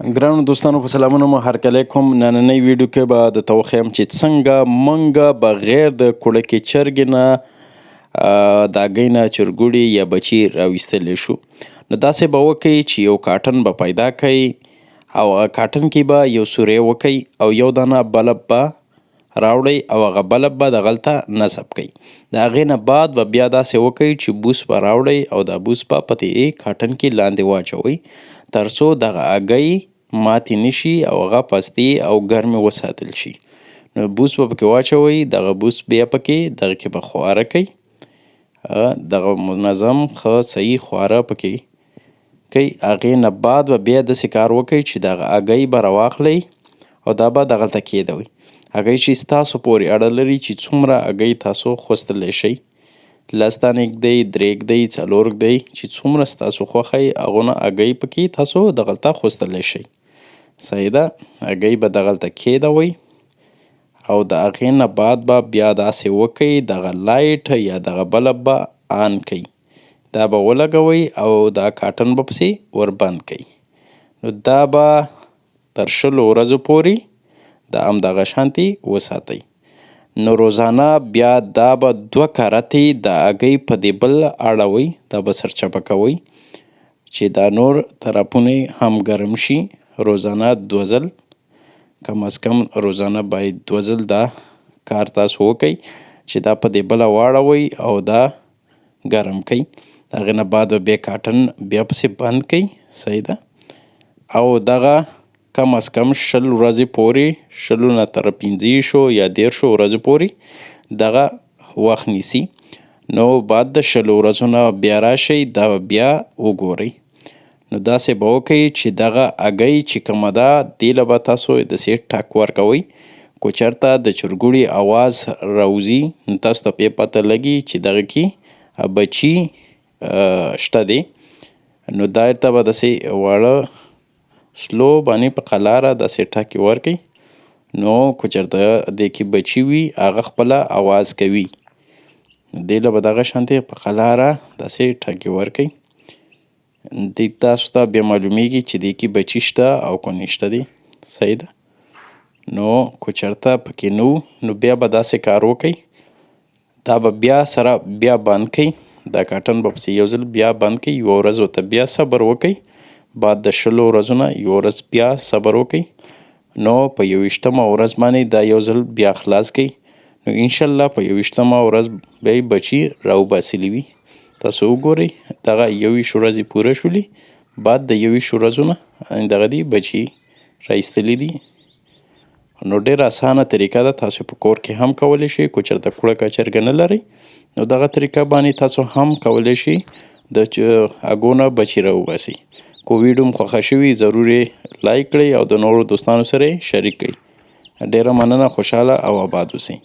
ګرانو دوستانو په سلامونه مو هرکلی کوم. نننۍ ویډیو کې به درته وښیم چې څنګه موږ بغیر د کوړکې چرګې نه د هګۍ نه چرګوړي یا بچي راویستلی شو. نو داسې به وکئ چې یو کاټن به پیدا کئ او کاټن کې به یو سوری وکئ او یو دانه بلب به راوړئ او هغه بلب به دغلته نصب کئ. د هغې نه بعد به بیا داسې وکئ چې بوس به راوړئ او دا بوس به په دې کاټن کې لاندې واچوئ تر څو دغه هګۍ ماتې نشي او هغه پستې او ګرمې وساتل شي. نو بوس به پکې واچوئ، دغه بوس بیا پکې دغه کې به خواره کئ، دغه منظم ښه صحیح خواره پکې کئ. هغې نه بعد به بیا داسې کار وکئ چې دغه هګۍ به راواخلئ او دا به دغلته کېږدوئ. هګۍ چې ستاسو پورې اړه لري چې څومره هګۍ تاسو خوستلی شئ، 10 دانې ږدئ، 3 ږدئ، 4 ږدئ، چې څومره ستاسو خوښه یي هغونه هګۍ پکې تاسو دغلته خوستلی شئ. صحیح ده، هګۍ به دغلته کېږدوئ او د هغې نه بعد به بیا داسې وکئ دغه لایټ یا دغه بلب به آن کئ، دا به ولګوئ او دا کاټن به پسې وربند کئ. نو دا به تر 20 ورځو پورې د همدغه شانتې وساتئ. نو روزانه بیا دا به 2 کرتې د هګۍ په دې بل اړوئ، دا به سرچپه کوئ چې دا نور طرفونه هم ګرم شي. روزانه 2 ځل کم از کم روزانه باید 2 ځل دا کار تاسو وکئ چې دا په دې بله واړوئ او دا ګرم کئ. د هغې نه بعد به بیا کاټن بیا پسې بند کئ. صحیح ده، او دغه کم از کم 20 ورځې پورې، 20 نه تر 15 یا 13 ورځو پورې دغه وخت نیسي. نو بعد د 20 ورځو نه بیا راشئ، دا بیا وګورئ. نو داسې به وکئ چې دغه هګۍ چې کومه ده دې له به تاسو داسې ټک ورکوئ. که چېرته د چرګوړي اواز راوځي نو تاسو ته پې پته لګي چې دغه کې بچي شته دی. نو دا ته به داسې واړه سلو باندې په قلاره داسې ټکې ورکئ. نو که چېرته دې کې بچي وي هغه خپله اواز کوي، دې له به دغه شانتې په قلاره داسې ټکې ورکئ. دې تاسو ته بیا معلومیږي چې دې کې بچي شته او که نشته دی. صحیح ده، نو که چېرته پکې نه وو نو بیا به داسې کار وکئ، دا به بیا سره بیا بند کئ، دا کاټن به پسې یو ځل بیا بند کئ، 1 ورځ ورته بیا صبر وکئ. بعد د 20 ورځو نه 1 ورځ بیا صبر وکئ. نو په 21مه ورځ باندې دا یو ځل بیا خلاص کئ. نو انشاءالله په 21مه ورځ به یې بچي راوباسلي وي. تاسو وګورئ دغه 21 ورځې پوره شولي، بعد د 21 ورځو نه دغه دي بچي راایستلي دي. نو ډېره اسانه طریقه ده، تاسو په کور کې هم کولی شئ. که چېرته کوړکه چرګه نه لرئ نو دغه طریقه باندې تاسو هم کولی شئ د هګو نه بچي راوباسئ. که ویډیو مو خوښه شوي ضرور یې لایک کړئ او د نورو دوستانو سره یې شریک کړئ. ډېره مننه، خوشحاله او آباد اوسئ.